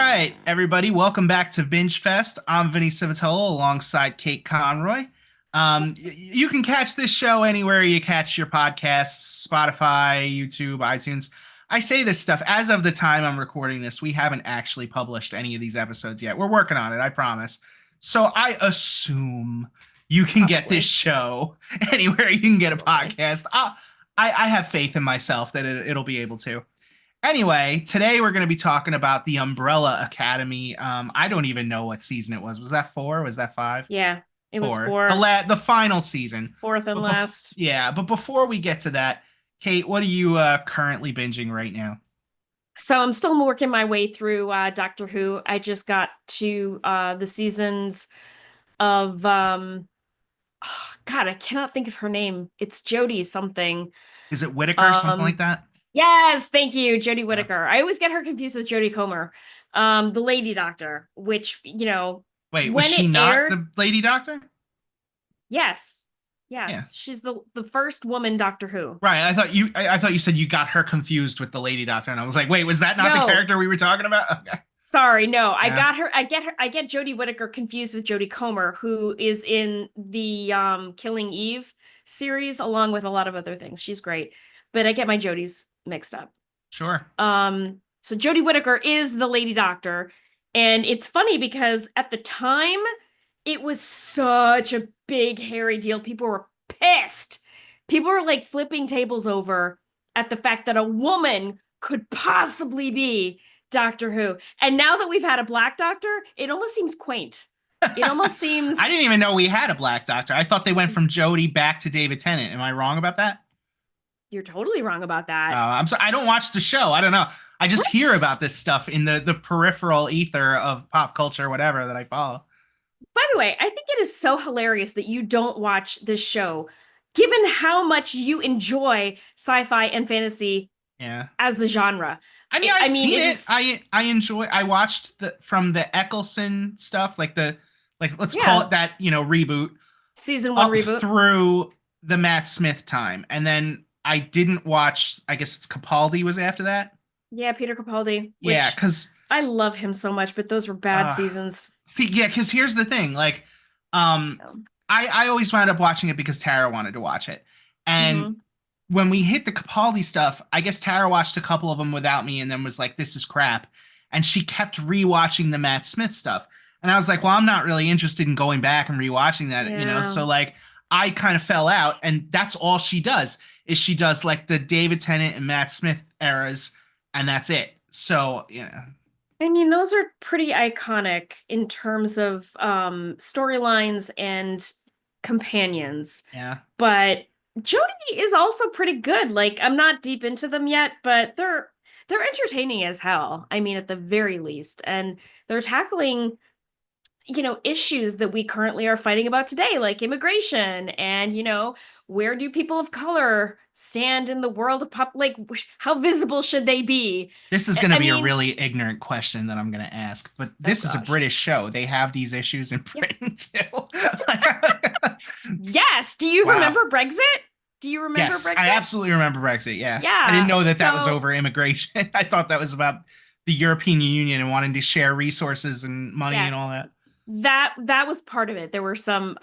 right, everybody, welcome back to Bingefest. I'm Vinnie Civitillo alongside Kate Conroy. You can catch this show anywhere you catch your podcasts, Spotify, YouTube, iTunes. I say this stuff as of the time I'm recording this. We haven't actually published any of these episodes yet. We're working on it, I promise. So I assume you can get this Probably. show anywhere you can get a Probably. podcast. I have faith in myself that it'll be able to. Anyway, today we're going to be talking about the Umbrella Academy. I don't even know what season it was. Was that four? Was that five? Yeah, it was Four. The final season. fourth and But last. yeah, but before we get to that, Kate, what are you currently binging right now? So I'm still working my way through Doctor Who. I just got to the seasons of God, I cannot think of her name. It's Jodie something. Is it Whitaker, something like Um that? yes, thank you, Jodie Yeah. Whittaker. I always get her confused with Jodie Comer. The Lady Doctor, which, Wait, was when she it not aired, the Lady Doctor? yes. Yeah. Yes, she's the first woman Doctor Who. Right. I thought you said you got her confused with the Lady Doctor, and I was like, wait, was that not the No, character we were talking about? Okay. sorry, no. I Yeah. got her. I get Jodie Whittaker confused with Jodie Comer, who is in the Killing Eve series, along with a lot of other things. She's great, but I get my Jodies mixed up. Sure. So Jodie Whittaker is the Lady Doctor, and it's funny because at the time it was such a big hairy deal. People were pissed. People were like flipping tables over at the fact that a woman could possibly be Doctor Who. And now that we've had a black doctor, it almost seems quaint. It almost I seems didn't even know we had a Black Doctor. I thought they went from Jodie back to David Tennant. Am I wrong about that? you're totally wrong about that. I'm sorry. I don't watch the show. I don't know. I just hear What? about this stuff in the peripheral ether of pop culture, whatever that I follow. By the way, I think it is so hilarious that you don't watch this show, given how much you enjoy sci-fi and fantasy Yeah. as a genre. I mean, I've I mean, seen it it. is, I enjoy. I watched the from the Eccleston stuff, like let's call yeah, it that, reboot season one up reboot. through the Matt Smith time, and then I didn't watch. I guess it's Capaldi was after that. Yeah, Peter Capaldi, Yeah, which because I love him so much, but those were bad seasons. see, yeah, because here's the thing, like, um, I always wound up watching it because Tara wanted to watch it, and Mm-hmm. when we hit the Capaldi stuff, I guess Tara watched a couple of them without me, and then was like, "This is crap," and she kept rewatching the Matt Smith stuff, and I was like, "Well, I'm not really interested in going back and rewatching that." Yeah. So like, I kind of fell out, and that's all she does is she does like the David Tennant and Matt Smith eras, and that's it. So yeah, I mean, those are pretty iconic in terms of storylines and companions. yeah. But Jodie is also pretty good. Like, I'm not deep into them yet, but they're entertaining as hell. I mean, at the very least. And they're tackling issues that we currently are fighting about today, like immigration and, where do people of color stand in the world of pop, like how visible should they be? This is going to I be a mean, really ignorant question that I'm going to ask, but oh this is a gosh. British show. They have these issues in Yeah. Britain too. Yes. Do you Wow. remember Brexit? Do you remember Yes, I Brexit? absolutely remember Brexit. Yeah. I didn't Yeah. know that that was So, over immigration. I thought that was about the European Union and wanting to share resources and money and all yes. that. That was part of it. There were some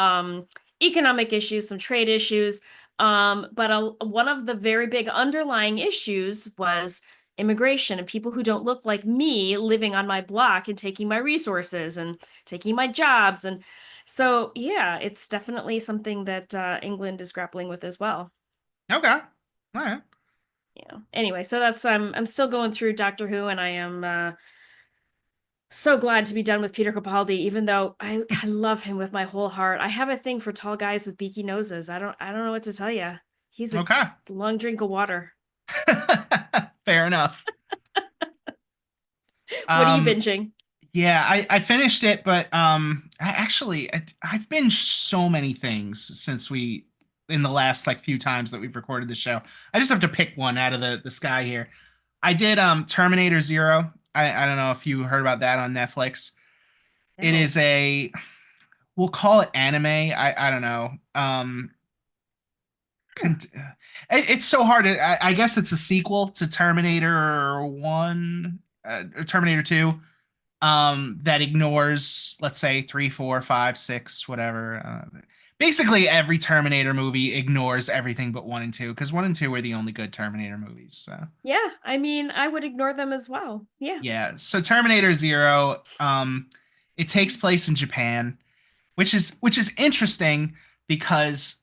economic issues, some trade issues, but one of the very big underlying issues was immigration and people who don't look like me living on my block and taking my resources and taking my jobs. And so, yeah, it's definitely something that England is grappling with as well. Okay. All right. Yeah. Anyway, so that's I'm still going through Doctor Who, and I am so glad to be done with Peter Capaldi, even though I love him with my whole heart. I have a thing for tall guys with beaky noses. I don't know what to tell you. He's a Okay. long drink of water. Fair enough. What are you Um, binging? yeah, I finished it, but I've binged so many things since we in the last like few times that we've recorded the show. I just have to pick one out of the sky here. I did Terminator Zero. I don't know if you heard about that on Netflix. It No. is a we'll call it anime. I don't know. Huh. It's so hard. I guess it's a sequel to Terminator One, or Terminator Two. that ignores, let's say, three, four, five, six, whatever. Basically, every Terminator movie ignores everything but one and two, because one and two are the only good Terminator movies. So Yeah, I mean, I would ignore them as well. Yeah. yeah, so Terminator Zero, it takes place in Japan, which is interesting because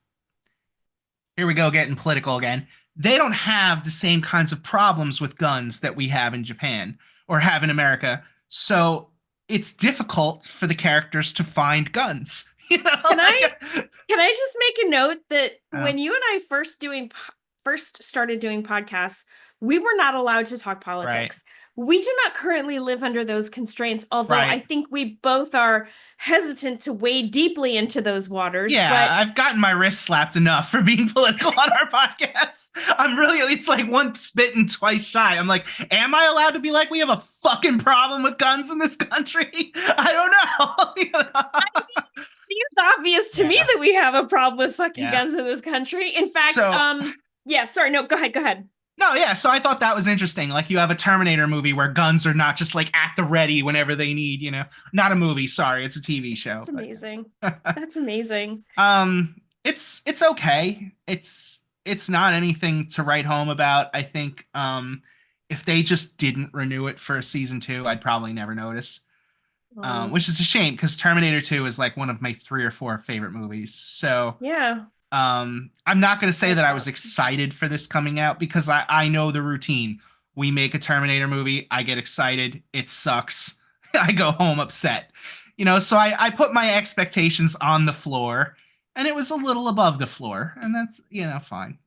here we go getting political again. They don't have the same kinds of problems with guns that we have in Japan or have in America. So it's difficult for the characters to find guns. You know, Can I like, can I just make a note that uh, when you and I first started doing podcasts, we were not allowed to talk right, politics. We do not currently live under those constraints, although I right. think we both are hesitant to wade deeply into those waters. Yeah, But I've gotten my wrist slapped enough for being political on our podcast. I'm really, it's like one spit and twice shy. I'm like, am I allowed to be like, we have a fucking problem with guns in this country? I don't know. You know? seems obvious to me Yeah, that we have a problem with fucking yeah. guns in this country. In fact, So, yeah, sorry, no, go ahead. no, yeah. So I thought that was interesting. Like you have a Terminator movie where guns are not just like at the ready whenever they need, not a movie. Sorry, it's a TV show. That's But amazing. That's amazing. it's okay. It's not anything to write home about. I think if they just didn't renew it for a season two, I'd probably never notice. Which is a shame because Terminator 2 is like one of my three or four favorite movies. So Yeah. I'm not going to say Like that I was that. excited for this coming out because I know the routine. We make a Terminator movie, I get excited, it sucks, I go home upset. So I put my expectations on the floor, and it was a little above the floor, and that's fine.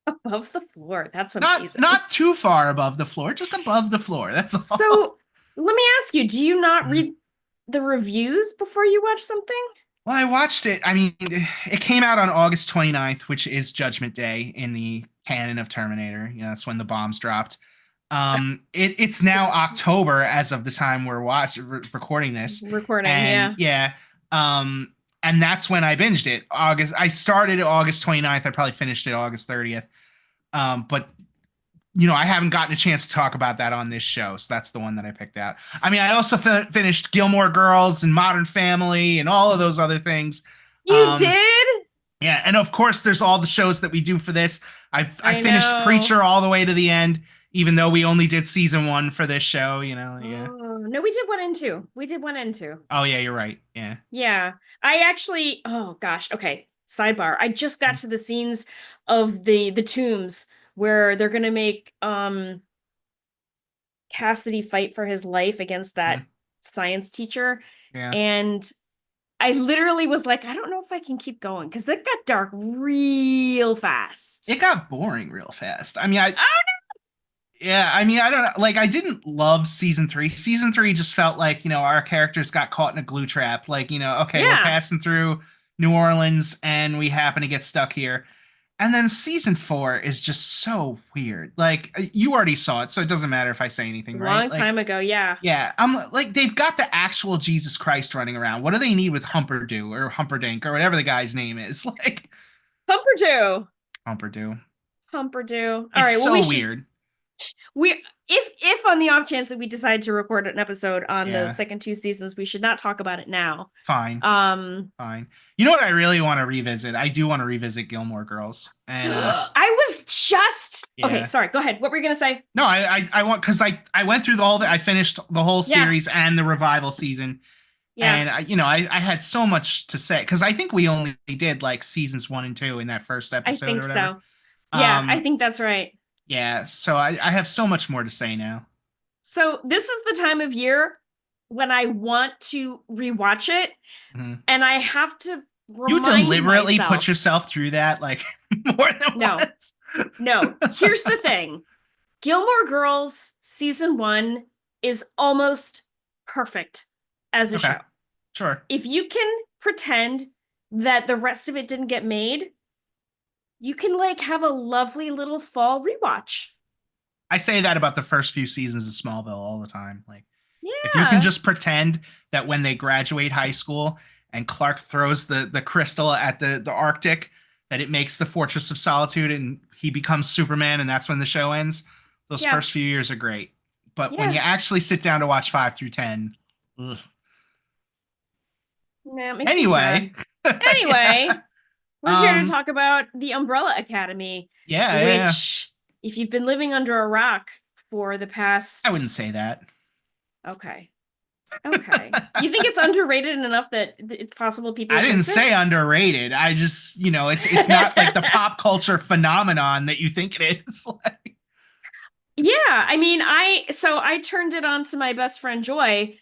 Above the floor. That's Not amazing. not too far above the floor, just above the floor. That's all. So let me ask you, do you not read the reviews before you watch something? Well, I watched it. I mean, it came out on August 29th, which is Judgment Day in the canon of Terminator. That's when the bombs dropped. It's now October as of the time we're recording this, Recording, and yeah. yeah, and that's when I binged it. I started August 29th. I probably finished it August 30th. But I haven't gotten a chance to talk about that on this show, so that's the one that I picked out. I mean, I also finished Gilmore Girls and Modern Family and all of those other things. You Um, did? yeah, and of course, there's all the shows that we do for this. I I finished know. Preacher all the way to the end, even though we only did season one for this show. Yeah. Oh, no, we did one and two. We did one and two. Oh yeah, you're right. Yeah. Yeah. I actually, oh gosh, okay. Sidebar. I just got to the scenes of the tombs where they're gonna make Cassidy fight for his life against that Mhm. science teacher. Yeah. And I literally was like, I don't know if I can keep going because that got dark real fast. It got boring real fast. I mean, I Ah, Yeah, I mean, I don't know. Like, I didn't love season three. Season three just felt like, our characters got caught in a glue trap. Like, okay, we're yeah. passing through New Orleans and we happen to get stuck here. And then season four is just so weird. Like, you already saw it, so it doesn't matter if I say anything, right? Long Like, time ago, yeah. yeah, I'm like, they've got the actual Jesus Christ running around. What do they need with Humperdew or Humperdinck or whatever the guy's name is? Like, Humperdew. Humperdew. Humperdew. All It's right, well we so should weird. we if on the off chance that we decide to record an episode on the Yeah, second two seasons, we should not talk about it now. fine. Um Fine. You know what I really want to revisit? I do want to revisit Gilmore Girls. And I was just okay, yeah. sorry, go ahead. What were you gonna say? No, I want because I went through I finished the whole Yeah, series and the revival season. yeah, And I had so much to say because I think we only did like seasons one and two in that first I episode or think whatever. so. Yeah, I Um think that's right. yeah, so I have so much more to say now. So this is the time of year when I want to rewatch it, Mhm. and I have to You remind deliberately put myself. yourself through that like more than No, once. no. Here's the thing. Gilmore Girls season one is almost perfect as a Okay, show. sure. If you can pretend that the rest of it didn't get made, you can like have a lovely little fall rewatch. I say that about the first few seasons of Smallville all the time. Like, if you can Yeah. just pretend that when they graduate high school and Clark throws the crystal at the Arctic, that it makes the Fortress of Solitude and he becomes Superman, and that's when the show ends. Those Yeah. first few years are great, but when you Yeah. actually sit down to watch 5 through 10, Ugh. Yeah, it makes me Anyway, sad. Anyway, we're here to um, talk about the Umbrella Academy, yeah, yeah, yeah. which, if you've been living under a rock for the I wouldn't past, say that. okay, okay, you think it's underrated enough that it's possible people I have didn't missed say underrated. I just, it's not like the it? pop culture phenomenon that you think it is. Yeah, I mean, I turned it on to my best friend Joy,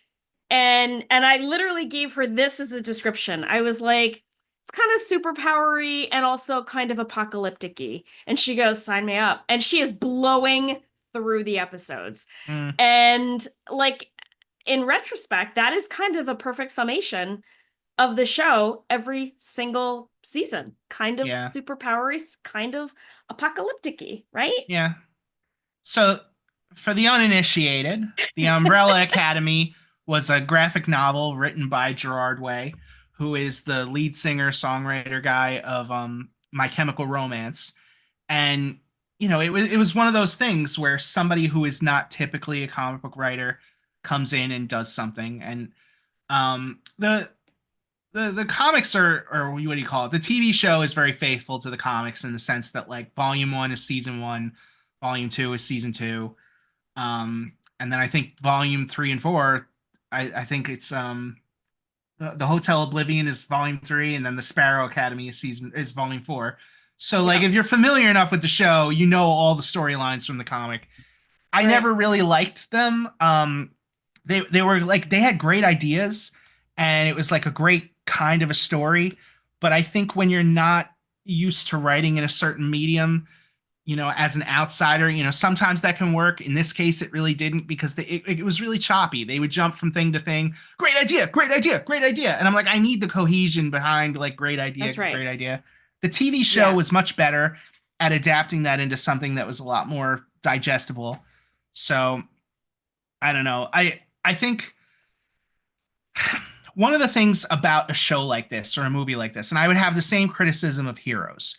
and I literally gave her this as a description. I was like, it's kind of superpowery and also kind of apocalyptic-y. And she goes, sign me up. And she is blowing through the episodes. Mm, And like in retrospect, that is kind of a perfect summation of the show every single season. Kind of yeah, superpowery, kind of apocalyptic-y, right? yeah. So, for the uninitiated, The Umbrella Academy was a graphic novel written by Gerard Way, who is the lead singer songwriter guy of My Chemical Romance. And it was one of those things where somebody who is not typically a comic book writer comes in and does something. And the comics are, or what do you call it, the TV show is very faithful to the comics in the sense that like volume 1 is season 1, volume 2 is season 2, and then I think volume 3 and 4, I think it's the Hotel Oblivion is volume 3, and then the Sparrow Academy is volume 4. So like Yeah, if you're familiar enough with the show, you know all the storylines from the comic. I right. never really liked them. They were like, they had great ideas, and it was like a great kind of a story. But I think when you're not used to writing in a certain medium, as an outsider, sometimes that can work. In this case, it really didn't, because it was really choppy. They would jump from thing to thing. Great idea, great idea, great idea. And I'm like, I need the cohesion behind like great idea, That's right. great idea. The TV show Yeah. was much better at adapting that into something that was a lot more digestible. So I don't know. I think one of the things about a show like this or a movie like this, and I would have the same criticism of Heroes,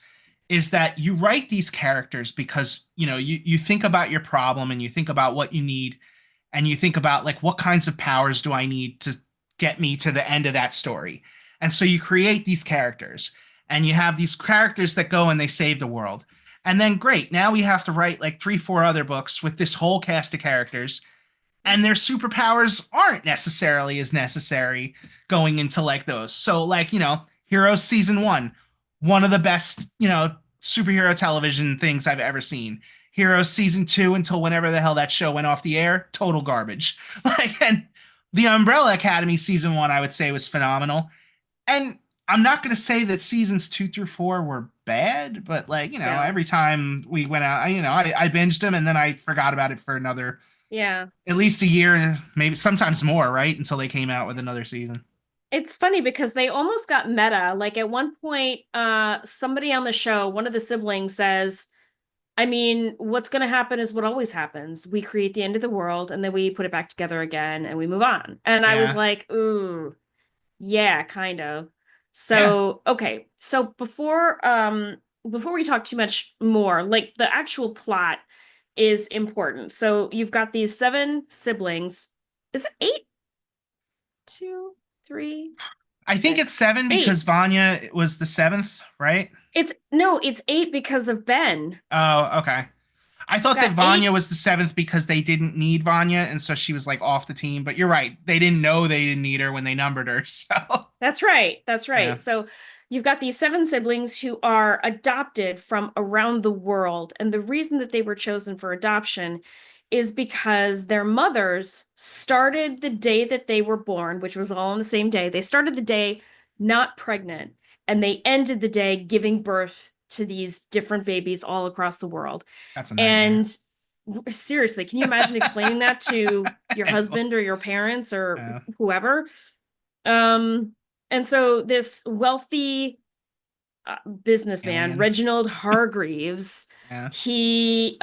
is that you write these characters because you think about your problem, and you think about what you need, and you think about like what kinds of powers do I need to get me to the end of that story. And so you create these characters, and you have these characters that go and they save the world. And then great, now we have to write like 3 4 other books with this whole cast of characters, and their superpowers aren't necessarily as necessary going into like those. So like, Heroes season 1, one of the best, superhero television things I've ever seen. Heroes season 2 until whenever the hell that show went off the air, total garbage. Like, and the Umbrella Academy season 1 I would say was phenomenal. And I'm not going to say that seasons 2 through 4 were bad, but like, No. every time we went out, I binged them, and then I forgot about it for another Yeah. at least a year, maybe sometimes more, right? Until they came out with another season. It's funny because they almost got meta. Like at one point, somebody on the show, one of the siblings says, I mean, what's going to happen is what always happens. We create the end of the world and then we put it back together again and we move on. And I was Yeah. like, ooh, yeah, kind of. Yeah. So, okay. So before we talk too much more, like the actual plot is important. So you've got these seven siblings. Is it eight? Two, three, I think it's six, 7 because eight. Vanya was the seventh, right? It's no, it's eight because of Ben. Oh, okay. I You've thought that got Vanya eight. was the seventh because they didn't need Vanya, and so she was like off the team. But you're right. They didn't know they didn't need her when they numbered her. So That's right. That's yeah. right. So you've got these seven siblings who are adopted from around the world. And the reason that they were chosen for adoption is because their mothers started the day that they were born, which was all on the same day. They started the day not pregnant, and they ended the day giving birth to these different babies all across the world. That's a nightmare. And seriously, can you imagine explaining that to your I know. husband or your parents or Yeah. whoever? Um, and so this wealthy businessman, Alien. Reginald Hargreaves, Yeah. he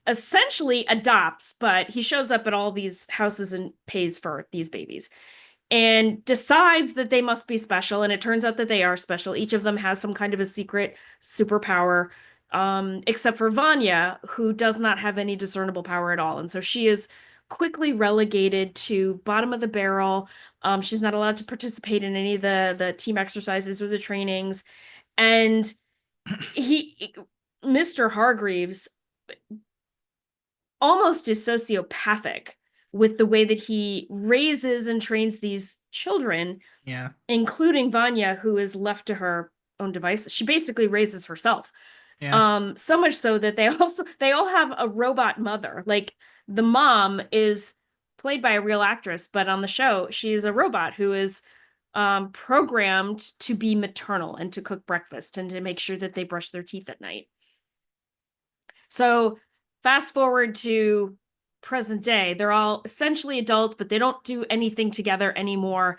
essentially adopts, but he shows up at all these houses and pays for these babies and decides that they must be special. And it turns out that they are special. Each of them has some kind of a secret superpower, except for Vanya, who does not have any discernible power at all. And so she is quickly relegated to bottom of the barrel. She's not allowed to participate in any of the team exercises or the trainings. And he, Mr. Hargreaves, almost is sociopathic with the way that he raises and trains these children, Yeah. including Vanya, who is left to her own devices. She basically raises herself. Yeah. So much so that they all have a robot mother. Like the mom is played by a real actress, but on the show, she is a robot who is programmed to be maternal and to cook breakfast and to make sure that they brush their teeth at night. So fast forward to present day, they're all essentially adults, but they don't do anything together anymore.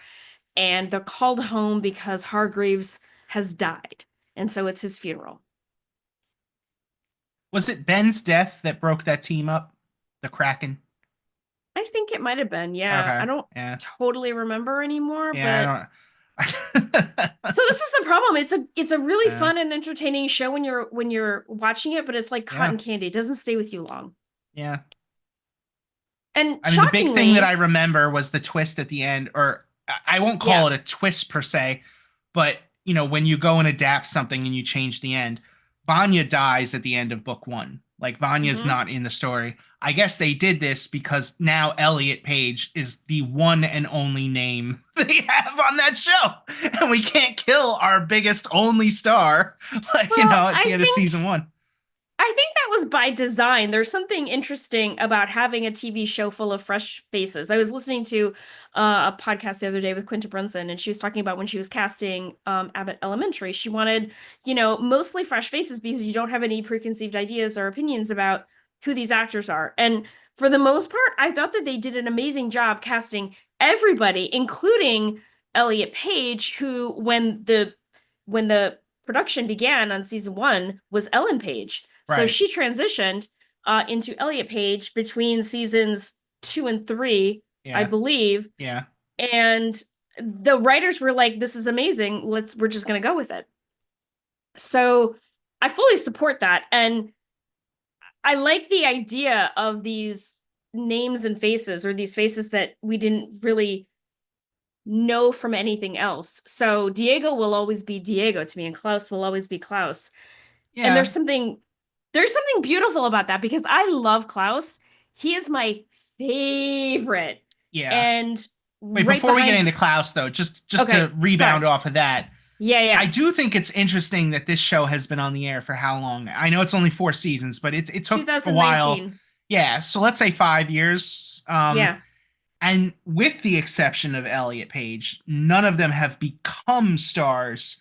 And they're called home because Hargreaves has died. And so it's his funeral. Was it Ben's death that broke that team up? The Kraken? I think it might have been. Yeah. Okay. I don't Yeah. totally remember anymore, Yeah, but I don't. so this is the problem. It's a really Yeah. fun and entertaining show when you're watching it, but it's like Yeah. cotton candy. It doesn't stay with you long. Yeah. And I mean, the big thing that shockingly, I remember was the twist at the end, or I won't call yeah. it a twist per se, but you know, when you go and adapt something and you change the end, Vanya dies at the end of book one. Like Vanya's Mm-hmm. not in the story. I guess they did this because now Elliot Page is the one and only name they have on that show, and we can't kill our biggest only star, like you Well, know, at the end of season one. I think that was by design. There's something interesting about having a TV show full of fresh faces. I was listening to a podcast the other day with Quinta Brunson, and she was talking about when she was casting Abbott Elementary. She wanted, mostly fresh faces because you don't have any preconceived ideas or opinions about who these actors are. And for the most part, I thought that they did an amazing job casting everybody, including Elliot Page, who when the production began on season one was Ellen Page. So Right. she transitioned into Elliot Page between seasons 2 and 3, I Yeah. believe. Yeah. And the writers were like, "This is amazing. We're just gonna go with it." So I fully support that, and I like the idea of these names and faces, or these faces that we didn't really know from anything else. So Diego will always be Diego to me, and Klaus will always be Klaus. And Yeah. there's something beautiful about that because I love Klaus. He is my favorite. Yeah. And Wait, right before we get behind, into Klaus, though, just okay, to rebound sorry. off of that, Yeah, I yeah. do think it's interesting that this show has been on the air for how long? I know it's only 4 seasons, but it took a while. 2019. Yeah, so let's say 5 years. Yeah. And with the exception of Elliot Page, none of them have become stars.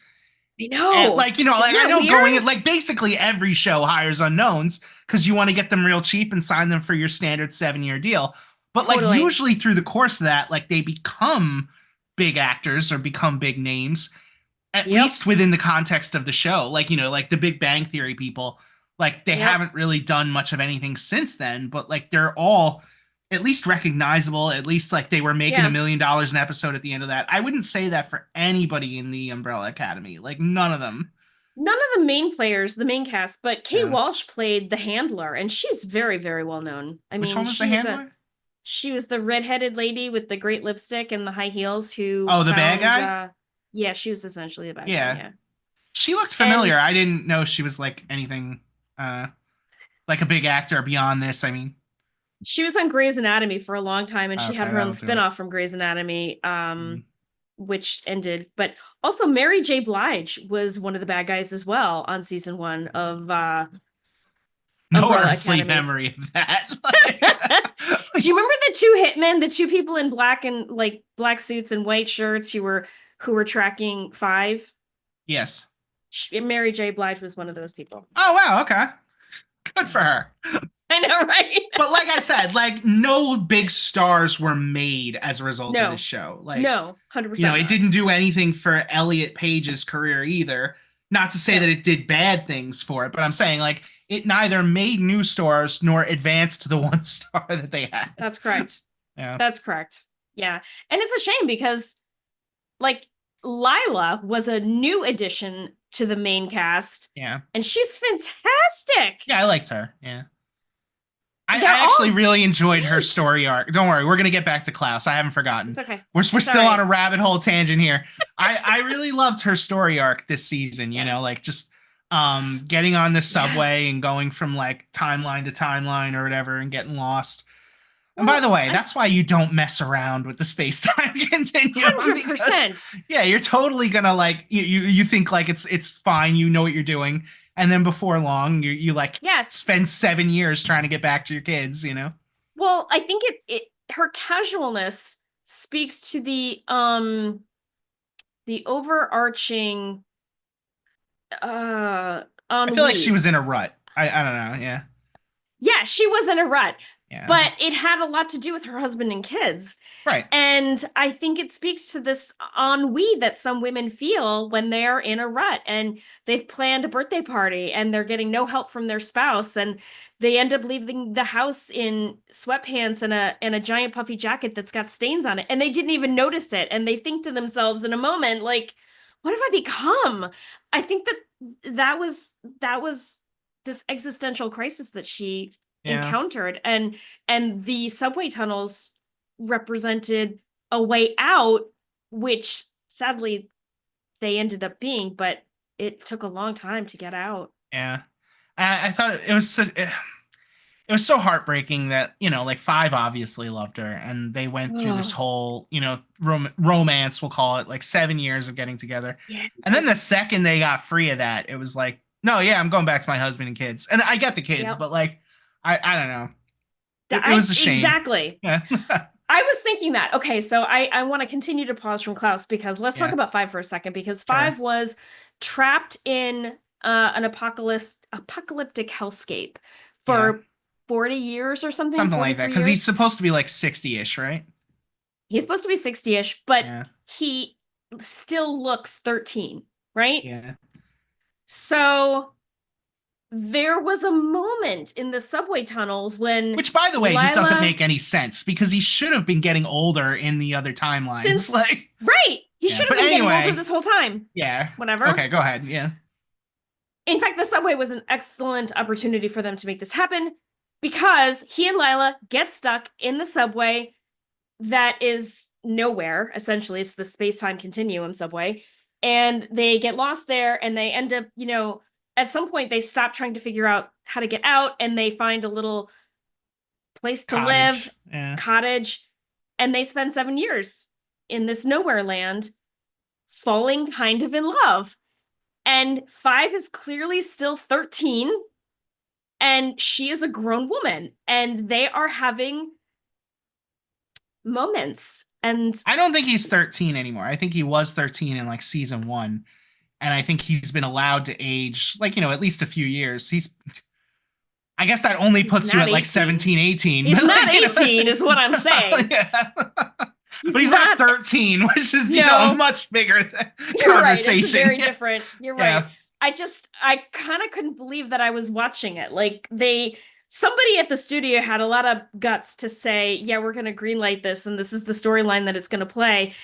I And know. like, you know, Isn't like I that know going weird? in, like basically every show hires unknowns because you want to get them real cheap and sign them for your standard 7 year deal. But like Totally. usually through the course of that, like they become big actors or become big names, at Yep. least within the context of the show. Like, you know, like the Big Bang Theory people, like they Yep. haven't really done much of anything since then, but like they're all at least recognizable. At least like they were making $1 Yeah. million an episode at the end of that. I wouldn't say that for anybody in the Umbrella Academy. Like none of them. None of the main players, the main cast, but Kate Yeah. Walsh played the handler, and she's very, very well known. I Which mean, one was the handler? she was the redheaded lady with the great lipstick and the high heels who Oh, the bad found guy? yeah, she was essentially the bad guy, Yeah. yeah. She looked And familiar. I didn't know she was like anything like a big actor beyond this. I mean, she was on Grey's Anatomy for a long time, and she had okay, her own that'll do it. spinoff from Grey's Anatomy, Mm. which ended. But also Mary J. Blige was one of the bad guys as well on season 1 of No Umbrella earthly Academy. memory of that. Do you remember the two hitmen, the two people in black and like black suits and white shirts who were tracking Five? Yes. Mary J. Blige was one of those people. Oh wow, okay. Good for her. I know, right? But like I said, like no big stars were made as a result of No. this show. Like No, 100% you know, it not. didn't do anything for Elliot Page's career either. Not to say No. that it did bad things for it, but I'm saying like it neither made new stars nor advanced the one star that they had. That's correct. Yeah. That's correct. Yeah. And it's a shame because like Lila was a new addition to the main cast. Yeah. And she's fantastic. Yeah, I liked her. Yeah. they're I actually all really enjoyed her great. story arc. Don't worry, we're gonna get back to Klaus. I haven't It's forgotten. okay. We're It's all still on right. a rabbit hole tangent here. I really loved her story arc this season. You Yeah. know, like just getting on the subway Yes. and going from like timeline to timeline or whatever and getting lost. And by the Well, way, I that's why you don't mess around with the space-time continuum because 100%. yeah, you're totally gonna like you think like it's fine, you know what you're doing, and then before long you like Yes. spend 7 years trying to get back to your kids, you know? Well, I think it her casualness speaks to the overarching I feel like she ennui. was in a rut. I don't know, yeah. Yeah, she was in a rut, Yeah. but it had a lot to do with her husband and kids. Right. And I think it speaks to this ennui that some women feel when they're in a rut and they've planned a birthday party and they're getting no help from their spouse and they end up leaving the house in sweatpants and a giant puffy jacket that's got stains on it and they didn't even notice it and they think to themselves in a moment like what have I become? I think that was this existential crisis that she Yeah. encountered and the subway tunnels represented a way out, which sadly they ended up being, but it took a long time to get out. Yeah. I thought it was so heartbreaking that like Five obviously loved her and they went through this Oh, whole romance, we'll call it, like 7 years of getting together, and then the yes. second they got free of that it was like, no, yeah, I'm going back to my husband and kids, and I get the kids, Yep. but like I don't know, it I was a shame. exactly. Yeah. I was thinking that. Okay, so I want to continue to pause from Klaus because let's talk Yeah, about Five for a second because sure. Five was trapped in an apocalyptic hellscape Yeah, for 40 years or something, something like that 43 because he's years. supposed to be like 60ish, right? He's supposed to be 60-ish, but Yeah. he still looks 13, right? Yeah. So there was a moment in the subway tunnels when Which, by the way, just doesn't Lila, make any sense because he should have been getting older in the other timelines. since Like, right, he yeah. should have But been getting older anyway, this whole time. yeah. Whatever. Okay, go ahead. Yeah. In fact, the subway was an excellent opportunity for them to make this happen because he and Lila get stuck in the subway that is nowhere. Essentially, it's the space-time continuum subway. And they get lost there and they end up, at some point they stop trying to figure out how to get out and they find a little place to live, Cottage. Yeah. cottage, and they spend 7 years in this nowhere land falling kind of in love. And Five is clearly still 13 and she is a grown woman and they are having moments and I don't think he's 13 anymore. I think he was 13 in like season one. And I think he's been allowed to age like, at least a few years. I guess that only he's puts you not at like 18. 17, 18. He's But not like, 18 is what I'm saying. yeah. He's But he's not not 13, which is, a no. much bigger You're right. It's conversation. very different. You're right. Yeah. I kind of couldn't believe that I was watching it. Like somebody at the studio had a lot of guts to say, yeah, we're going to greenlight this and this is the storyline that it's going to play.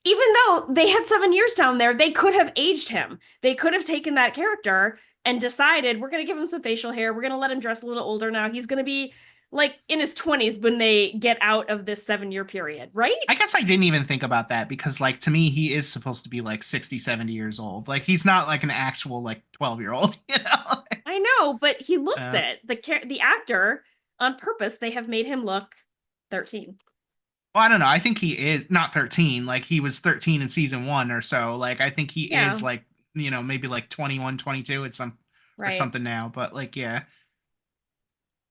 Even though they had 7 years down there, they could have aged him. They could have taken that character and decided, we're going to give him some facial hair. We're going to let him dress a little older now. He's going to be like in his 20s when they get out of this 7 year period, right? I guess I didn't even think about that because, like, to me, he is supposed to be like 60, 70 years old. Like, he's not like an actual, like, 12-year-old, you know? I know, but he looks Uh, it. The actor, on purpose, they have made him look 13. well, I don't know. I think he is not 13. Like, he was 13 in season one or so. Like, I think he Yeah, is, like, maybe like 21, 22 at some or right. something now. But, like, yeah. Anyway,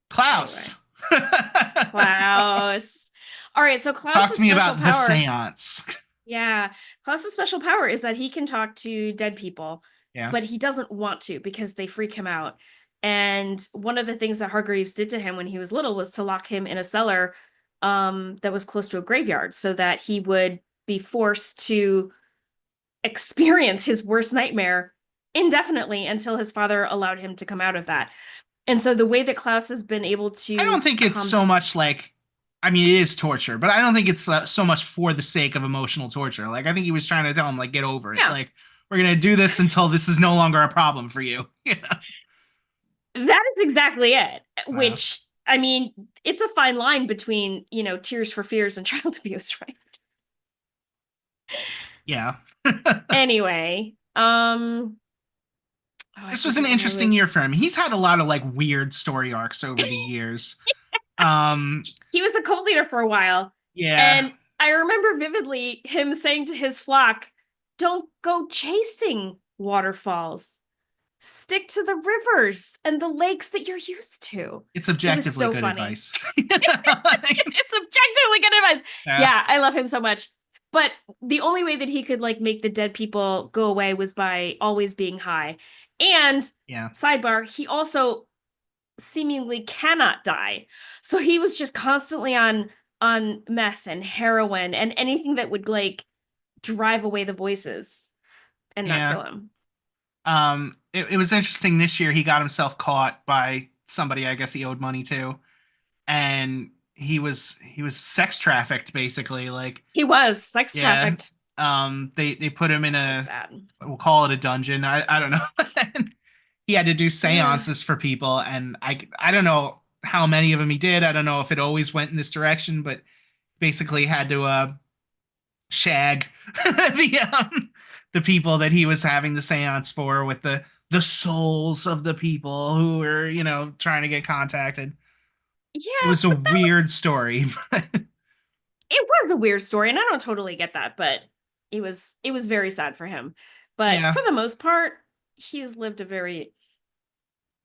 Klaus. Klaus. All right, so Talk Klaus's to me special about the power. seance. Yeah, Klaus's special power is that he can talk to dead people, Yeah. but he doesn't want to because they freak him out. And one of the things that Hargreaves did to him when he was little was to lock him in a cellar that was close to a graveyard so that he would be forced to experience his worst nightmare indefinitely until his father allowed him to come out of that. And so the way that Klaus has been able I don't to think it's come, so much like, I mean, it is torture, but I don't think it's so much for the sake of emotional torture. Like, I think he was trying to tell him, like, get over it. yeah, Like, we're going to do this until this is no longer a problem for you. You know? that is exactly it, So, which I mean, it's a fine line between, Tears for Fears and child abuse, right? Yeah. Anyway, oh, I This was an forget what I interesting was. year for him. He's had a lot of like weird story arcs over the years. Um, He was a cult leader for a while, yeah, and I remember vividly him saying to his flock, "Don't go chasing waterfalls. Stick to the rivers and the lakes that you're used to." it's It was objectively so good funny. advice. It's objectively good advice. Yeah, Yeah, I love him so much. But the only way that he could like make the dead people go away was by always being high. And yeah, sidebar, he also seemingly cannot die. So he was just constantly on meth and heroin and anything that would like drive away the voices and not yeah. kill him. It was interesting this year. He got himself caught by somebody I guess he owed money to, and he was sex trafficked basically. Like, He was sex yeah. trafficked. They put him in That was a, bad. we'll call it a dungeon. I don't know. He had to do Yeah. seances for people, and I don't know how many of them he did. I don't know if it always went in this direction, but basically had to shag the people that he was having the seance for with the souls of the people who were trying to get contacted. It Yeah, was a but weird story. it was a weird story, and I don't totally get that, but it was very sad for him. But Yeah. for the most part, he's lived a very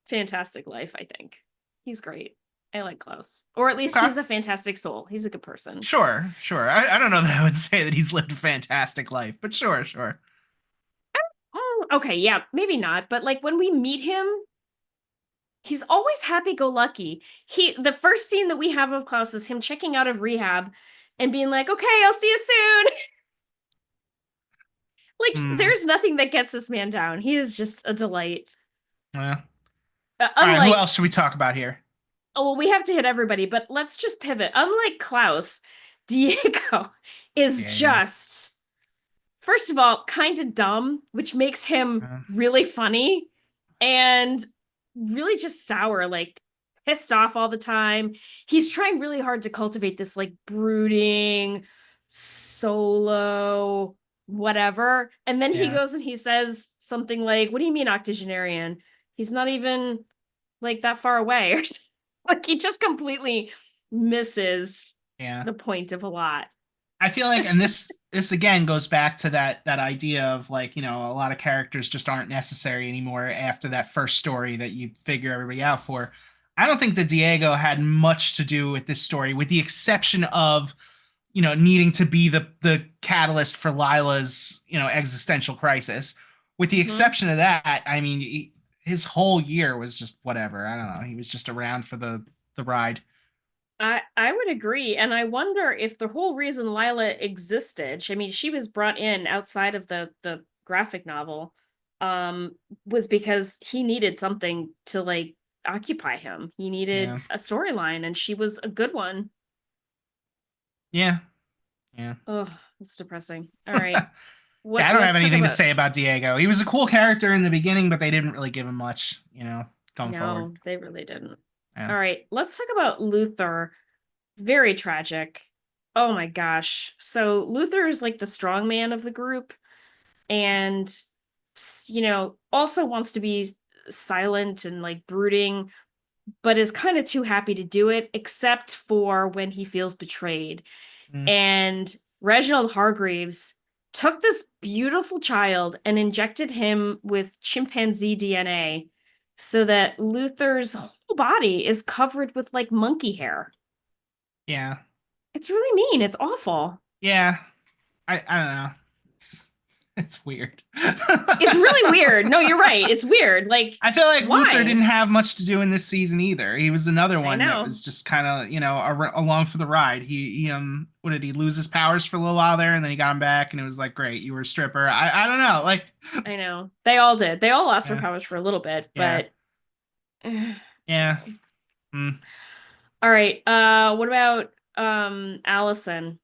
fantastic life, I think. He's great. I like Klaus. Or at least Okay. he's a fantastic soul. He's a good person. Sure, sure. I don't know that I would say that he's lived a fantastic life, but sure, sure. Okay, yeah, maybe not, but like when we meet him, he's always happy go lucky. The first scene that we have of Klaus is him checking out of rehab and being like, "Okay, I'll see you soon." Like Hmm. there's nothing that gets this man down. He is just a delight. Yeah. All right, who Unlike, else should we talk about here? oh, well, we have to hit everybody, but let's just pivot. Unlike Klaus, Diego is Diego. just, first of all, kind of dumb, which makes him Uh, really funny and really just sour, like pissed off all the time. He's trying really hard to cultivate this like brooding, solo, whatever. And then he yeah, goes and he says something like, "What do you mean, octogenarian? He's not even like that far away." Or like he just completely misses yeah. the point of a lot. I feel like, and this again goes back to that idea of like a lot of characters just aren't necessary anymore after that first story that you figure everybody out for. I don't think that Diego had much to do with this story, with the exception of needing to be the catalyst for Lila's existential crisis. With the Mhm. exception of that, I mean, his whole year was just whatever. I don't know. He was just around for the ride. I would agree, and I wonder if the whole reason Lila existed, I mean, she was brought in outside of the graphic novel, um, was because he needed something to like occupy him. He needed Yeah, a storyline, and she was a good one. yeah, yeah. Oh, it's depressing. All right, Yeah, what? I don't have Let's talk anything to about. say about Diego. He was a cool character in the beginning, but they didn't really give him much, going forward. No, they really didn't. Yeah. All right, let's talk about Luther. Very tragic. Oh my gosh. So Luther is like the strong man of the group and also wants to be silent and like brooding, but is kind of too happy to do it except for when he feels betrayed. Mm, And Reginald Hargreaves took this beautiful child and injected him with chimpanzee DNA so that Luther's whole body is covered with like monkey hair. yeah. It's really mean. It's awful. Yeah. I don't know. It's it's weird. It's really weird. No, you're right. It's weird. Like, I feel like Luther why? didn't have much to do in this season either. He was another I one that know. was just kind of, along for the ride. He what did he lose his powers for a little while there, and then he got him back, and it was like, great, you were a stripper. I don't know, like, I know. They all did. They all lost their yeah, powers for a little bit, yeah, but yeah. sorry. Mm. All right. What about Allison?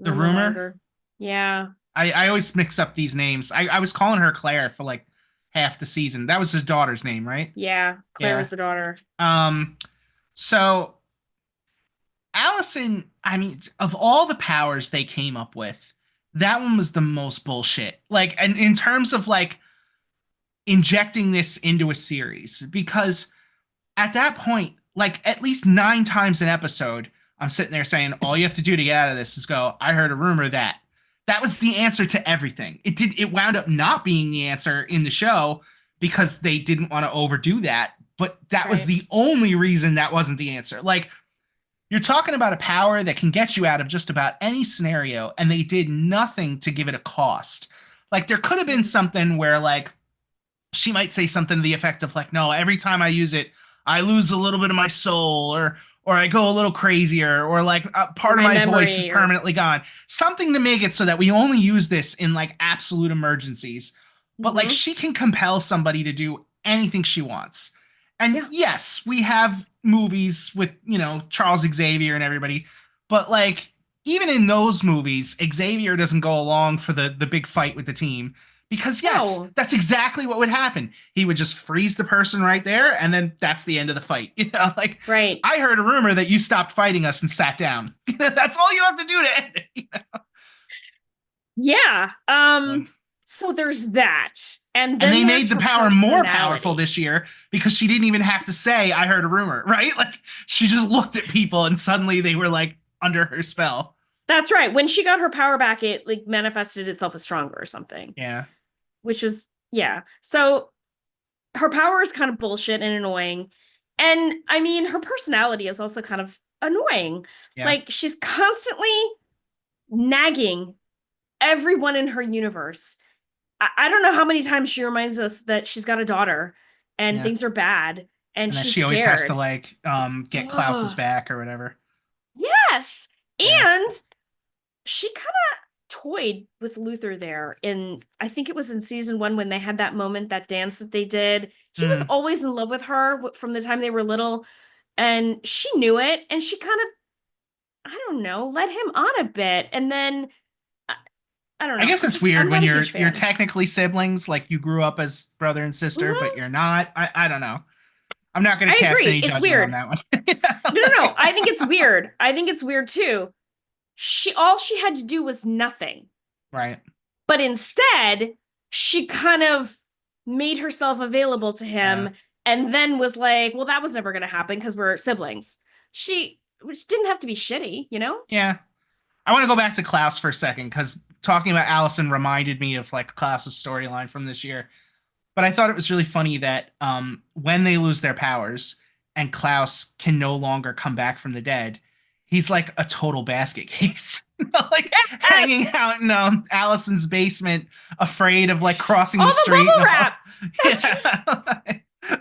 The Rumor rumor. monger. Yeah. I always mix up these names. I was calling her Claire for like half the season. That was his daughter's name, right? Yeah. Claire Yeah. was the daughter. Um, So Allison, I mean, of all the powers they came up with, that one was the most bullshit. Like, and in terms of like injecting this into a series, because at that point, like at least 9 times an episode, I'm sitting there saying, all you have to do to get out of this is go, I heard a rumor that. That was the answer to everything. It wound up not being the answer in the show because they didn't want to overdo that, but that was Right. the only reason that wasn't the answer. Like, you're talking about a power that can get you out of just about any scenario, and they did nothing to give it a cost. Like, there could have been Mhm. something where, like, she might say something to the effect of like, no, every time I use it, I lose a little bit of my soul, or I go a little crazier, or like Or part of my my voice is memory, or permanently gone. Something to make it so that we only use this in like absolute emergencies. But like hmm she can compel somebody to do anything she wants. And yeah. yes, we have movies with, Charles Xavier and everybody, but like even in those movies, Xavier doesn't go along for the big fight with the team. Because yes, No. that's exactly what would happen. He would just freeze the person right there, and then that's the end of the fight. Like Right. I heard a rumor that you stopped fighting us and sat down. That's all you have to do to end it. Yeah. Like, So there's that. And and then they there's made the her power more powerful personality. this year because she didn't even have to say, I heard a rumor, right? Like she just looked at people and suddenly they were like under her spell. That's right. When she got her power back, it like manifested itself as stronger or something, Yeah. which was yeah. So her power is kind of bullshit and annoying. And I mean, her personality is also kind of annoying. Yeah. Like she's constantly nagging everyone in her universe. I don't know how many times she reminds us that she's got a daughter and Yeah. things are bad and And that she's she always has to scared. like get Klaus's Ugh. back or whatever. Yes. Yeah. And she kind of toyed with Luther there in I think it was in season 1 when they had that moment, that dance that they did. He was Mm. always in love with her from the time they were little, and she knew it, and she kind of, I don't know, led him on a bit. And then I, I don't I know. guess it's I'm weird when not a you're huge you're fan. technically siblings, like you grew up as brother and sister, but Mhm. you're not. I don't know. I'm not going to I cast agree. any It's judgment on weird. that one. No, no, no. I think it's weird. I think it's weird too. She all she had to do was nothing. Right. But instead, she kind of made herself available to Yeah. him and then was like, well, that was never going to happen because we're siblings. Which didn't have to be shitty, you know? Yeah. I want to go back to Klaus for a second because talking about Allison reminded me of like Klaus's storyline from this year. But I thought it was really funny that when they lose their powers and Klaus can no longer come back from the dead, he's like a total basket case. Like hanging Yes! out in Allison's basement, afraid of like crossing the Oh, the street and bubble all. wrap! That's Yeah. bubble wrap.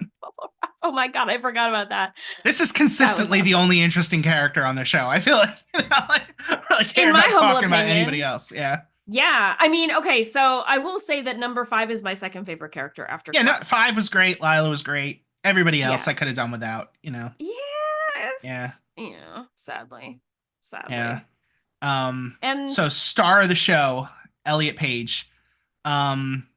Oh my God, I forgot about that. This is That was consistently the awesome. only interesting character on the show. I feel like, really care In my about humble talking about anybody opinion, else. Yeah. yeah. I mean, okay, so I will say that number 5 is my second favorite character after Yeah, no, Klaus. 5 was great. Lila was great. Everybody else I could Yes. have done without. Yeah. Yes. Yeah, sadly. Yeah. Sadly. So And star of the show, Elliot Page. Um,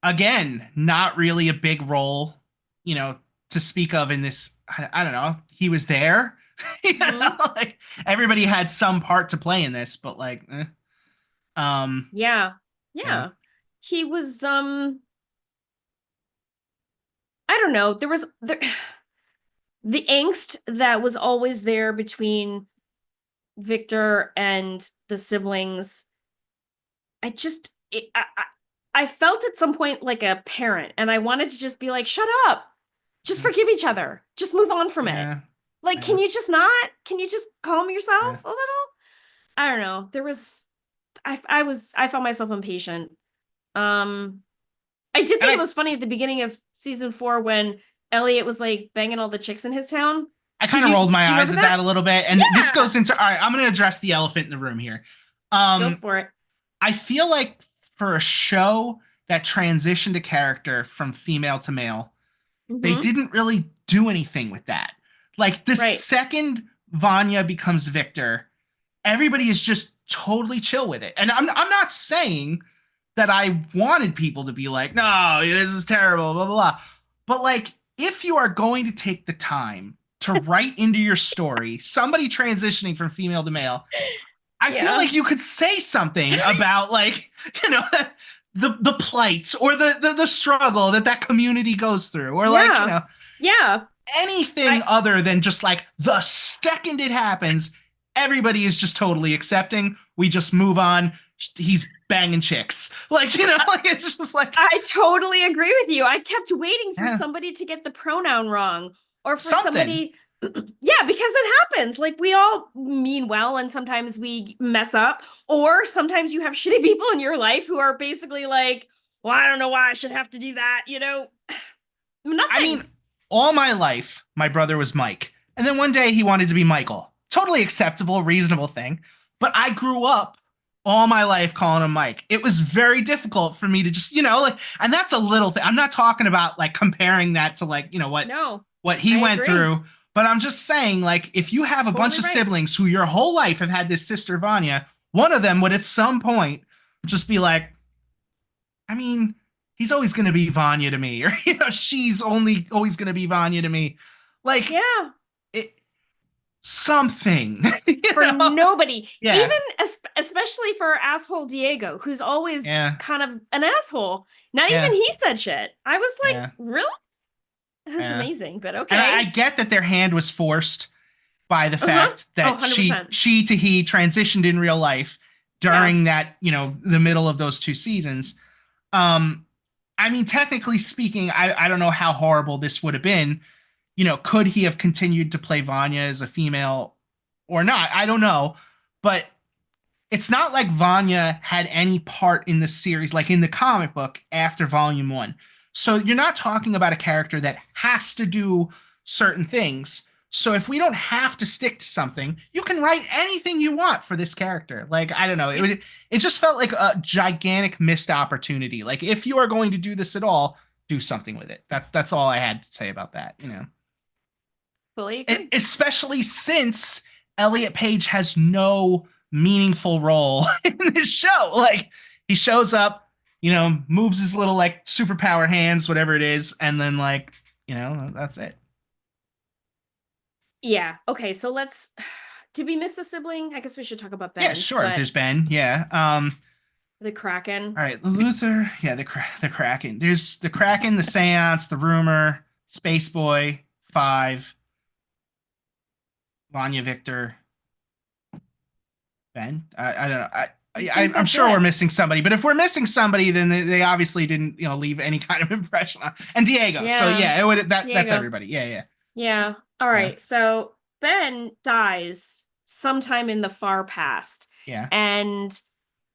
again, not really a big role, you know, to speak of in this. I don't know. He was there. mhm. Like everybody had some part to play in this, but like, um, Yeah. yeah, Yeah. He was I don't know. There was the angst that was always there between Viktor and the siblings. I felt at some point like a parent, and I wanted to just be like, "Shut up. Just mm, forgive each other. Just move on from it." yeah, Like, can yeah, you just not? Can you just calm yeah. yourself a little? I don't know. There was I found myself impatient. Um I did And think it was funny at the beginning of season 4 when Elliot was like banging all the chicks in his town. I kind of Do rolled my you eyes remember at that? that a little bit, and this Yeah. goes into all right. I'm going to address the elephant in the room here. Go Um, for it. I feel like for a show that transitioned a character from female to male, they Mm-hmm. didn't really do anything with that. Like the Right. second Vanya becomes Victor, everybody is just totally chill with it. And I'm not saying that I wanted people to be like, no, this is terrible, blah, blah, blah. But like, if you are going to take the time to write into your story somebody transitioning from female to male, I feel Yeah. like you could say something about like, you know, the plight or the struggle that community goes through, or like, you Yeah. know, Yeah. anything I other than just like the second it happens, everybody is just totally accepting. We just move on. He's banging chicks. Like, you know, like it's just like, I totally agree with you. I kept waiting for yeah, somebody to get the pronoun wrong or for something. somebody yeah, because it happens. Like we all mean well and sometimes we mess up or sometimes you have shitty people in your life who are basically like, "Well, I don't know why I should have to do that," you know? I mean, Nothing. all my life, my brother was Mike. And then one day he wanted to be Michael. Totally acceptable, reasonable thing. But I grew up all my life calling him Mike. It was very difficult for me to just, you know, like, and that's a little thing. I'm not talking about like comparing that to like, you know, No. what he I went agree. through. But I'm just saying, like, if you have a bunch Totally of right. siblings who your whole life have had this sister Vanya, one of them would at some point just be like, I mean, he's always going to be Vanya to me, or you know, she's only always going to be Vanya to me. Like Yeah. it, something, you For know? nobody, Yeah, even especially for asshole Diego, who's always yeah, kind of an asshole. Not yeah, even he said shit. I was like, yeah, really? It was yeah. amazing, but And I okay. get that their hand was forced by the Uh-huh. fact Oh, that she 100%. she to he transitioned in real life Yeah. during that, you know, the middle of those two seasons. Um, I mean, technically speaking, I don't know how horrible this would have been. You know, could he have continued to play Vanya as a female or not? I don't know. But it's not like Vanya had any part in the series, like in the comic book after volume one. So you're not talking about a character that has to do certain things. So if we don't have to stick to something, you can write anything you want for this character. Like, I don't know. It just felt like a gigantic missed opportunity. Like if you are going to do this at all, do something with it. That's all I had to say about that, you know. Fully agree. Especially since Elliot Page has no meaningful role in this show. Like he shows up, you know, moves his little like superpower hands, whatever it is, and then like, you know, that's it. Yeah. Okay, so let's did we miss a sibling? I guess we should talk about Yeah, Ben, sure. but There's Ben. Yeah. the Kraken. All right, Luther. Yeah, the Kraken. There's the Kraken, the Seance, the Rumor, Space Boy, Five, Vanya, Victor, Ben. I don't know. I think I'm that's sure we're it. missing somebody, but if we're missing somebody, then they obviously didn't, you know, leave any kind of impression on. And Diego, so Yeah. yeah, it would that's Diego. everybody. Yeah, yeah, Yeah. All yeah, right. So Ben dies sometime in the far past. yeah. And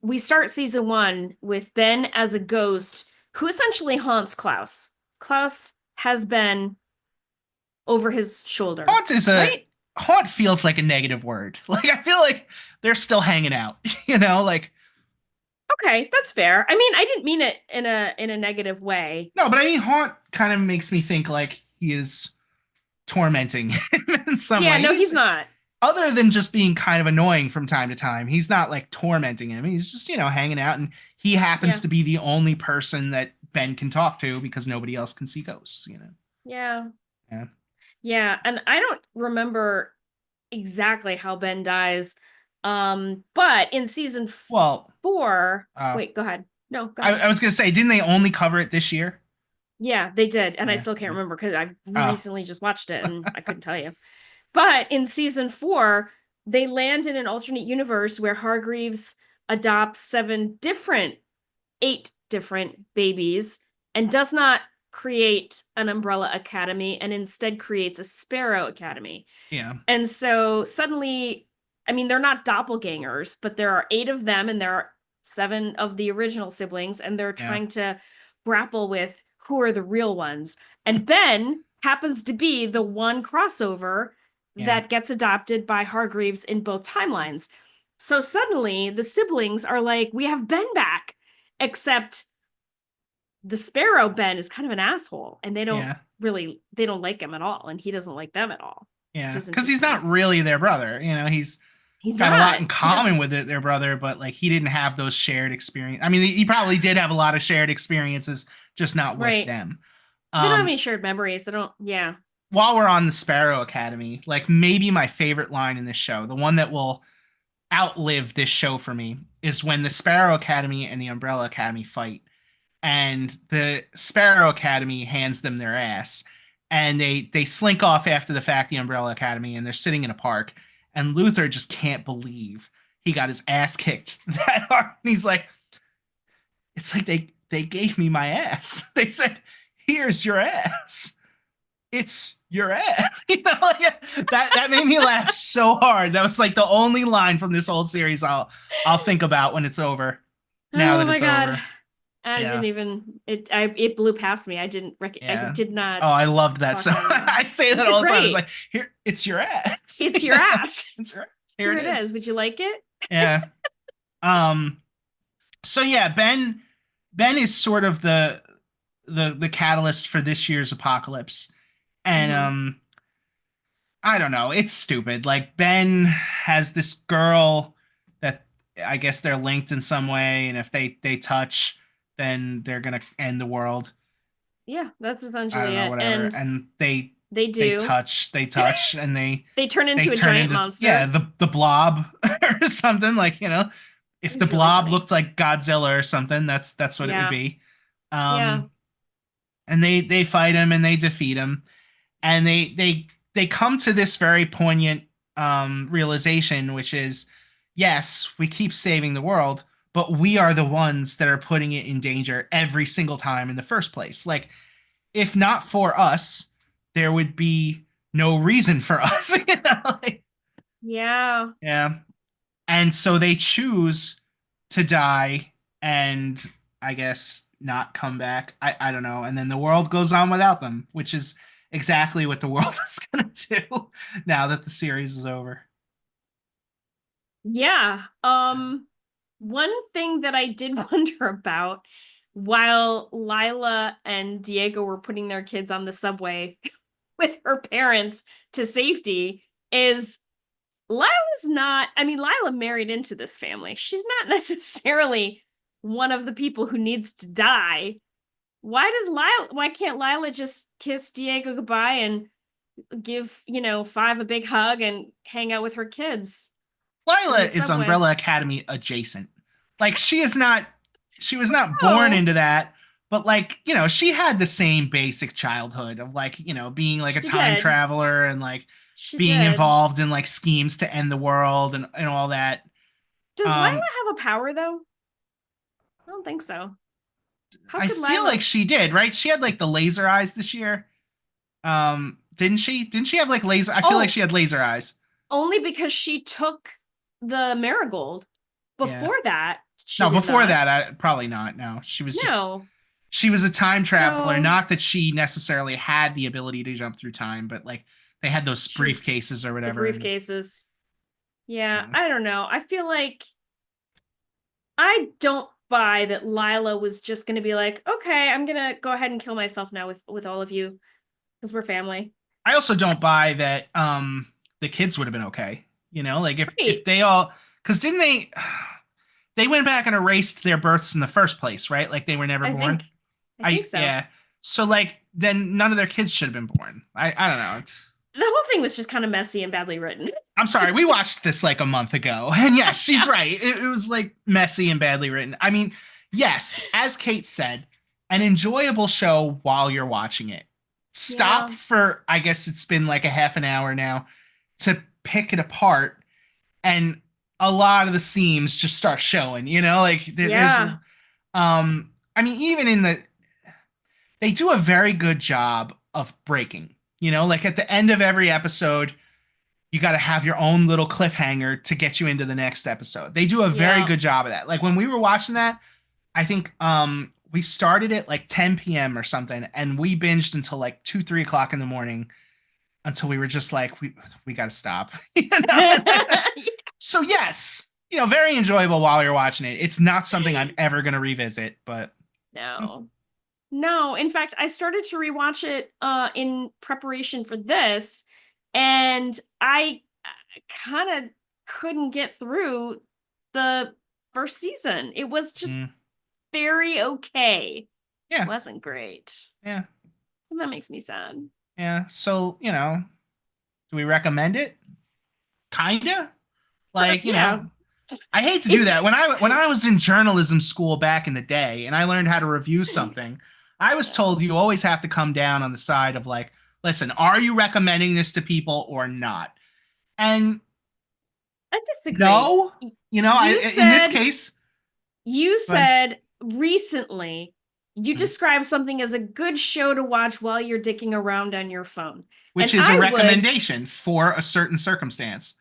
we start season one with Ben as a ghost who essentially haunts Klaus. Klaus has Ben over his shoulder, Haunt is a right? haunt feels like a negative word. Like I feel like they're still hanging out. You know, like Okay, that's fair. I mean, I didn't mean it in a negative way. no, but I mean haunt kind of makes me think like he is tormenting him in some Yeah, way. no, he's He's not. other than just being kind of annoying from time to time, he's not like tormenting him. He's just, you know, hanging out, and he happens Yeah. to be the only person that Ben can talk to because nobody else can see ghosts, you know. Yeah. Yeah. Yeah, and I don't remember exactly how Ben dies. But in season Well, four, uh, wait, go ahead. No, go ahead. I was gonna say, didn't they only cover it this year? Yeah, they did, and I Yeah. still can't Yeah. remember because I Oh, recently just watched it and I couldn't tell you. But in season four, they land in an alternate universe where Hargreaves adopts eight different babies and does not create an Umbrella Academy and instead creates a Sparrow Academy. yeah. And so suddenly, I mean, they're not doppelgangers, but there are eight of them and there are seven of the original siblings, and they're Yeah. trying to grapple with who are the real ones. And Ben happens to be the one crossover Yeah. that gets adopted by Hargreaves in both timelines. So suddenly the siblings are like, we have Ben back, except the Sparrow Ben is kind of an asshole and Yeah. they don't like him at all. And he doesn't like them at all, which Yeah. is Because he's interesting. not really their brother. You know, he's He's got a lot not. in He common doesn't. with their brother, but like he didn't have those shared experience. I mean, he probably did have a lot of shared experiences, just not with Right. them. They don't have Um, any shared memories. They don't. Yeah. while we're on the Sparrow Academy, like maybe my favorite line in this show, the one that will outlive this show for me, is when the Sparrow Academy and the Umbrella Academy fight, and the Sparrow Academy hands them their ass, and they slink off after the fact, the Umbrella Academy, and they're sitting in a park, and Luther just can't believe he got his ass kicked that hard. And he's like, it's like they gave me my ass. They said, "Here's your ass. It's your ass." Like, that made me laugh so hard. That was like the only line from this whole series I'll think about when it's over. Now Oh that my it's God. over. I Yeah. didn't even it blew past me. I Yeah. did Oh, not I loved that. clock So that on. I say that It's all the time. It's great. like, here, it's your ass. It's your ass. It's your ass. Here Here it it is. is. Would you like it? Yeah. Um. So yeah, Ben is sort of the catalyst for this year's apocalypse, and Mm-hmm. I don't know, it's stupid. Like, Ben has this girl that I guess they're linked in some way, and if they touch, then they're gonna end the world. Yeah, that's I don't essentially know, it. whatever. And And they do. they touch, and They turn they into a turn giant into, yeah, monster. the blob or something, like, if the It's really blob funny. looked like Godzilla or something, that's what it would Yeah. be. Yeah. And they fight him and they defeat him, and they come to this very poignant realization, which is, yes, we keep saving the world, but we are the ones that are putting it in danger every single time in the first place. Like, if not for us, there would be no reason for us. Like, Yeah. yeah. And so they choose to die and, I guess, not come back. I don't know. And then the world goes on without them, which is exactly what the world is going to do now that the series is over. Yeah. One thing that I did wonder about while Lila and Diego were putting their kids on the subway with her parents to safety is Lila's not, I mean, Lila married into this family. She's not necessarily one of the people who needs to die. Why can't Lila just kiss Diego goodbye and give, Five a big hug and hang out with her kids in Lila the is subway? Umbrella Academy adjacent. Like, she was not born Oh, into that, but, like, she had the same basic childhood of, like, being like a she time did. traveler and, like, She being did. involved in, like, schemes to end the world and all that. Does Lila Um, have a power though? I don't think so. How I could feel like Lila she did, right? She had, like, the laser eyes this year. Didn't she? Didn't she have, like, laser? I feel like Oh, she had laser eyes. only because she took the marigold. Yeah. Before that, she No, did before not. that, probably not. No, No. she was a time traveler. So Not that she necessarily had the ability to jump through time, but, like, they had those she's briefcases or the whatever, and briefcases. Yeah, yeah. I don't know. I feel like I don't buy that Lila was just going to be like, okay, I'm going to go ahead and kill myself now with all of you because we're family. I also I don't just, buy that the kids would have been okay. Like, if right. they all, because didn't they went back and erased their births in the first place, right? Like, they were never I born. think I think so. Yeah. So, like, then none of their kids should have been born. I don't know. The whole thing was just kind of messy and badly written. I'm sorry, we watched this like a month ago. And yes, she's right. It was, like, messy and badly written. I mean, yes, as Kate said, an enjoyable show while you're watching it. Stop Yeah. for, I guess it's been like a half an hour now, to pick it apart, and a lot of the seams just start showing, like, there's Yeah. I mean, even in they do a very good job of breaking, like, at the end of every episode, you got to have your own little cliffhanger to get you into the next episode. They do a very Yeah. good job of that. Like, when we were watching that, I think we started at like 10 p.m. or something, and we binged until like 2, 3 o'clock in the morning, until we were just like, we got to stop. So yes, very enjoyable while you're watching it. It's not something I'm ever going to revisit, but No. No, in fact, I started to rewatch it in preparation for this, and I kind of couldn't get through the first season. It was just mm, very okay. yeah, Wasn't great. yeah. And that makes me sad. Yeah. So, do we recommend it? Kinda. Like, Yeah. I hate to do If that. When I was in journalism school back in the day and I learned how to review something, I was told you always have to come down on the side of like, listen, are you recommending this to people or not? And I disagree. no, You in this said case, you but said recently you described something as a good show to watch while you're dicking around on your phone. which And is a recommendation for a certain circumstance.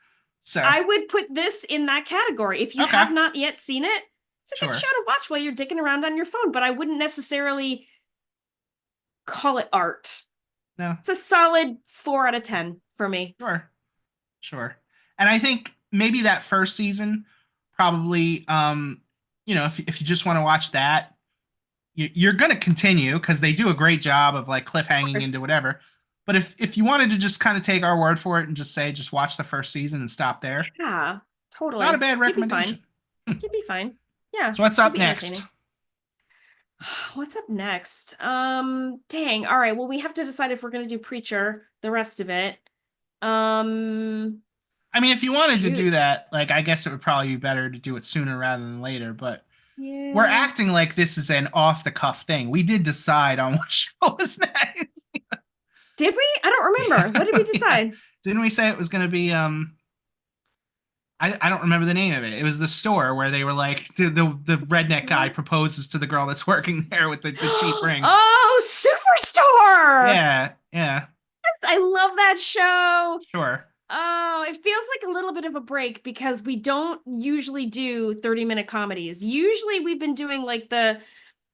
So, I would put this in that category. If you okay, have not yet seen it, it's a good sure. show to watch while you're dicking around on your phone, but I wouldn't necessarily call it art. No, It's a solid 4 out of 10 for me. sure. Sure. And I think maybe that first season, probably, if you just want to watch that, you're going to continue because they do a great job of like Of cliffhanging into course. whatever. But if you wanted to just kind of take our word for it and just say, just watch the first season and stop there, Yeah, not a totally. bad You'd be fine. recommendation. You'd be fine. Yeah, So what's it'd up be next? entertaining. What's up next? Dang. All right. Well, we have to decide if we're gonna do Preacher, the rest of it. Um, I mean, if you wanted to do shoot. that, like, I guess it would probably be better to do it sooner rather than later. But we're Yeah. acting like this is an off the cuff thing. We did decide on what show was next. Did we? I don't remember. What did we Yeah. decide? Didn't we say it was going to be I don't remember the name of it. It was the store where they were like the redneck guy proposes to the girl that's working there with the cheap ring. Oh, Superstore! Yeah, yeah, I love that show. sure. Oh, it feels like a little bit of a break because we don't usually do 30-minute comedies. Usually we've been doing like the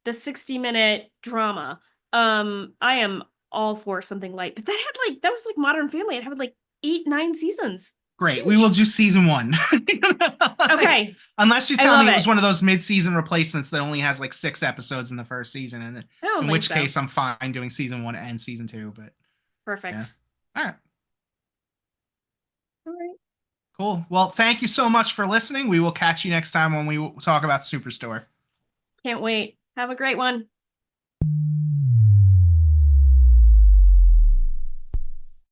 60-minute drama. I am all for something light, but that was like Modern Family. It had like 8, 9 seasons. It's Great. We will huge. do season one. Like, Okay, unless you I tell me love it was it. one of those mid-season replacements that only has like 6 episodes in the first season, and I don't in think which so. case I'm fine doing season one and season two. But yeah, Perfect. all right, All right. cool. Well, thank you so much for listening. We will catch you next time when we talk about Superstore. Can't wait. Have a great one.